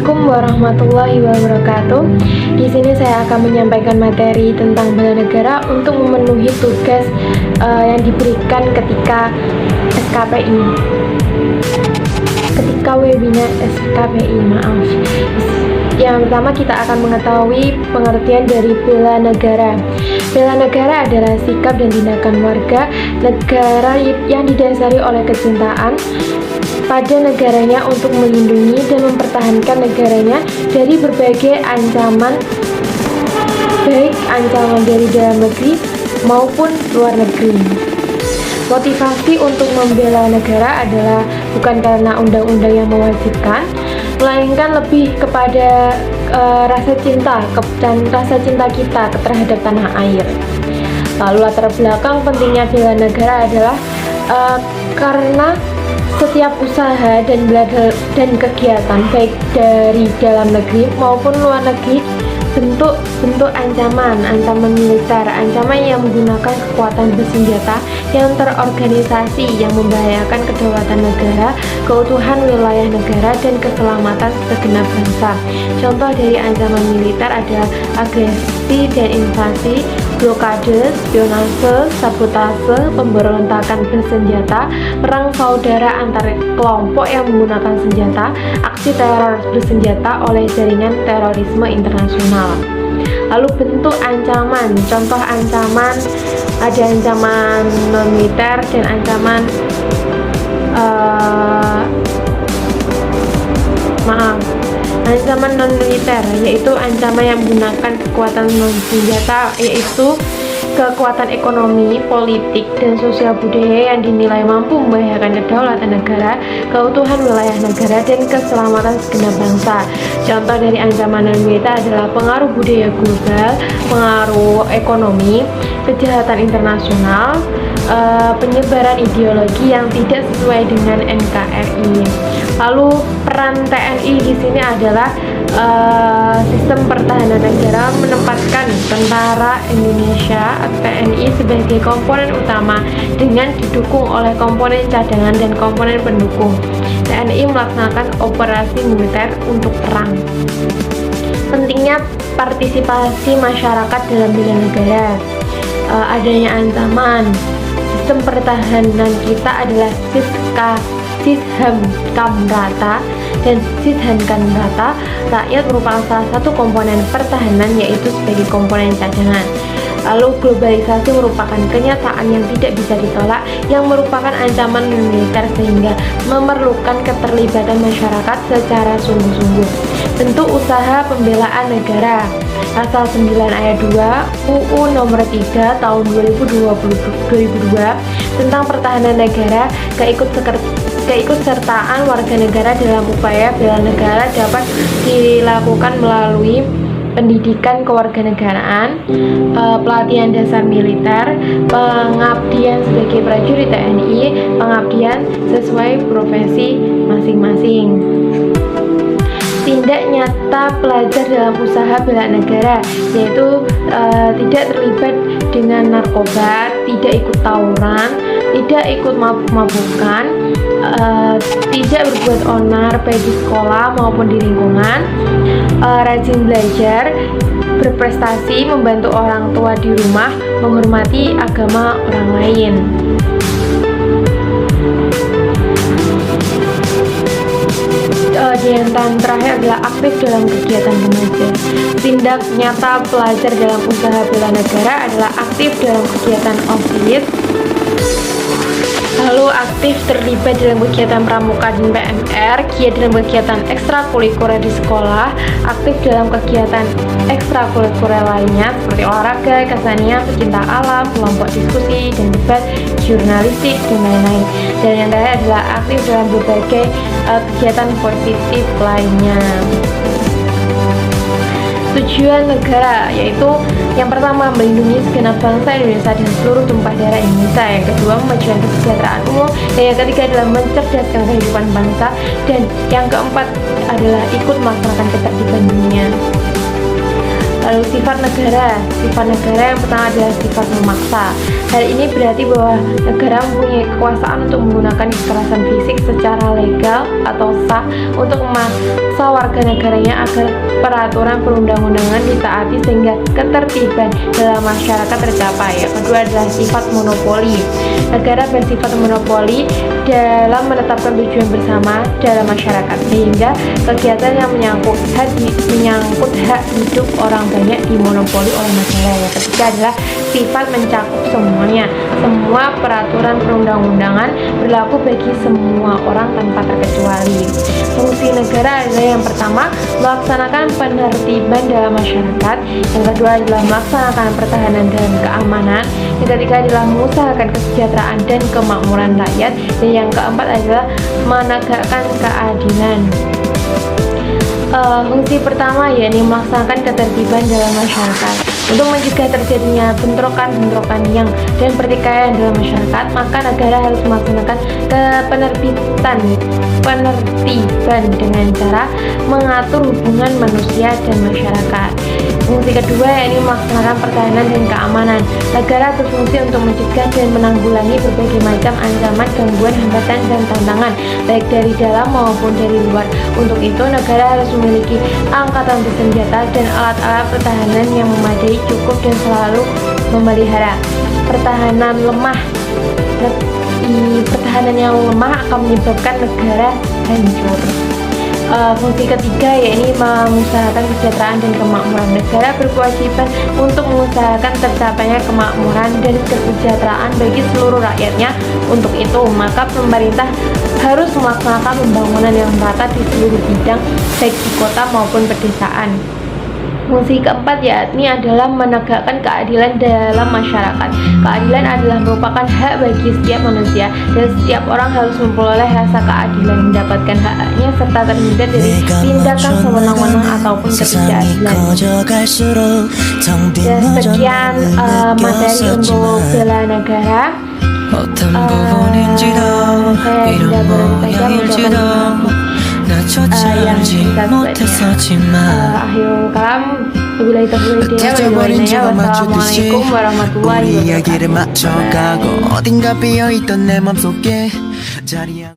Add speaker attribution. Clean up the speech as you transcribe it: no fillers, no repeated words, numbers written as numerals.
Speaker 1: Assalamualaikum warahmatullahi wabarakatuh. Di sini saya akan menyampaikan materi tentang bela negara untuk memenuhi tugas yang diberikan ketika SKPI. Ketika webinar SKPI, Yang pertama kita akan mengetahui pengertian dari bela negara. Bela negara adalah sikap dan tindakan warga negara yang didasari oleh kecintaan pada negaranya untuk melindungi dan mempertahankan negaranya dari berbagai ancaman, baik ancaman dari dalam negeri maupun luar negeri. Motivasi untuk membela negara adalah bukan karena undang-undang yang mewajibkan, melainkan lebih kepada rasa cinta dan rasa cinta kita terhadap tanah air. Lalu latar belakang pentingnya bela negara adalah karena setiap usaha dan kegiatan baik dari dalam negeri maupun luar negeri bentuk ancaman militer, ancaman yang menggunakan kekuatan bersenjata yang terorganisasi yang membahayakan kedaulatan negara, keutuhan wilayah negara, dan keselamatan segenap bangsa. Contoh dari ancaman militer adalah agresi dan invasi, blokade, spionase, sabotase, pemberontakan bersenjata, perang saudara antar kelompok yang menggunakan senjata, aksi teror bersenjata oleh jaringan terorisme internasional. Lalu bentuk ancaman, contoh ancaman ada ancaman non-militer dan ancaman ancaman non-militer, yaitu ancaman yang menggunakan kekuatan non-senjata, yaitu kekuatan ekonomi, politik, dan sosial budaya yang dinilai mampu membahayakan kedaulatan negara, keutuhan wilayah negara, dan keselamatan segenap bangsa. Contoh dari ancaman non-militer adalah pengaruh budaya global, pengaruh ekonomi, kejahatan internasional, penyebaran ideologi yang tidak sesuai dengan NKRI. Lalu peran TNI di sini adalah sistem pertahanan negara menempatkan tentara Indonesia atau TNI sebagai komponen utama dengan didukung oleh komponen cadangan dan komponen pendukung. TNI melaksanakan operasi militer untuk perang. Pentingnya partisipasi masyarakat dalam bela negara. Adanya ancaman, sistem pertahanan kita adalah Sishamkamrata dan Sishankamrata. Rakyat merupakan salah satu komponen pertahanan, yaitu sebagai komponen cadangan. Lalu globalisasi merupakan kenyataan yang tidak bisa ditolak, yang merupakan ancaman militer sehingga memerlukan keterlibatan masyarakat secara sungguh-sungguh. Bentuk usaha pembelaan negara. Pasal 9 ayat 2 UU nomor 3 tahun 2002 tentang pertahanan negara, keikutsertaan warga negara dalam upaya bela negara dapat dilakukan melalui pendidikan kewarganegaraan, pelatihan dasar militer, pengabdian sebagai prajurit TNI, pengabdian sesuai profesi masing-masing. Tindak nyata pelajar dalam usaha bela negara, yaitu tidak terlibat dengan narkoba, tidak ikut tawuran, tidak ikut mabuk-mabukan, tidak berbuat onar baik di sekolah maupun di lingkungan, rajin belajar, berprestasi, membantu orang tua di rumah, menghormati agama orang lain. Yang terakhir adalah aktif dalam kegiatan remaja. Tindak nyata pelajar dalam usaha bela negara adalah aktif dalam kegiatan OSIS, lalu aktif terlibat dalam kegiatan pramuka dan PMR, giat dalam kegiatan ekstrakurikuler di sekolah, aktif dalam kegiatan ekstrakurikuler lainnya seperti olahraga, kesenian, pecinta alam, kelompok diskusi dan debat, jurnalistik, dan lain-lain. Dan yang terakhir adalah aktif dalam berbagai kegiatan positif lainnya. Tujuan negara, yaitu yang pertama melindungi segenap bangsa Indonesia dan seluruh tumpah darah Indonesia, yang kedua memajukan kesejahteraan umum, dan yang ketiga adalah mencerdaskan kehidupan bangsa, dan yang keempat adalah ikut melaksanakan ketertiban dunia. Lalu sifat negara yang pertama adalah sifat memaksa. Hal ini berarti bahwa negara mempunyai kekuasaan untuk menggunakan kekerasan fisik secara legal atau sah untuk memaksa warga warga negaranya agar peraturan perundang-undangan ditaati sehingga ketertiban dalam masyarakat tercapai. Yang kedua adalah sifat monopoli. Negara bersifat monopoli dalam menetapkan tujuan bersama dalam masyarakat, sehingga kegiatan yang menyangkut hak hidup orang banyak dimonopoli oleh negara. Yang ketiga adalah sifat mencakup semuanya. Semua peraturan perundang-undangan berlaku bagi semua orang tanpa terkecuali. Fungsi negara adalah yang pertama, melaksanakan penertiban dalam masyarakat. Yang kedua adalah melaksanakan pertahanan dan keamanan. Yang ketiga adalah mengusahakan kesejahteraan dan kemakmuran rakyat. Dan yang keempat adalah menegakkan keadilan. Fungsi pertama yakni melaksanakan ketertiban dalam masyarakat. Untuk mencegah terjadinya bentrokan-bentrokan dan pertikaian dalam masyarakat, maka negara harus melaksanakan penertiban dengan cara mengatur hubungan manusia dan masyarakat. Fungsi kedua yakni melaksanakan pertahanan dan keamanan. Negara berfungsi untuk mencegah dan menanggulangi berbagai macam ancaman, gangguan, hambatan, dan tantangan, baik dari dalam maupun dari luar. Untuk itu, negara harus memiliki angkatan bersenjata dan alat-alat pertahanan yang memadai, cukup, dan selalu memelihara. Pertahanan yang lemah akan menyebabkan negara hancur. Fungsi ketiga yakni mengusahakan kesejahteraan dan kemakmuran. Negara berkewajiban untuk mengusahakan tercapainya kemakmuran dan kesejahteraan bagi seluruh rakyatnya. Untuk itu, maka pemerintah harus melaksanakan pembangunan yang merata di seluruh bidang, baik di kota maupun pedesaan. Fungsi keempat yakni adalah menegakkan keadilan dalam masyarakat. Keadilan adalah merupakan hak bagi setiap manusia, dan setiap orang harus memperoleh rasa keadilan, mendapatkan hak-haknya serta terhindar dari tindakan sewenang-wenang ataupun ketidakadilan. Dan sekian materi untuk bela negara. Saya tidak bersaja mengucapkan yang kita akhirul kalam. Wabillahi taufiq wal hidayah. Wassalamualaikum warahmatullahi wabarakatuh.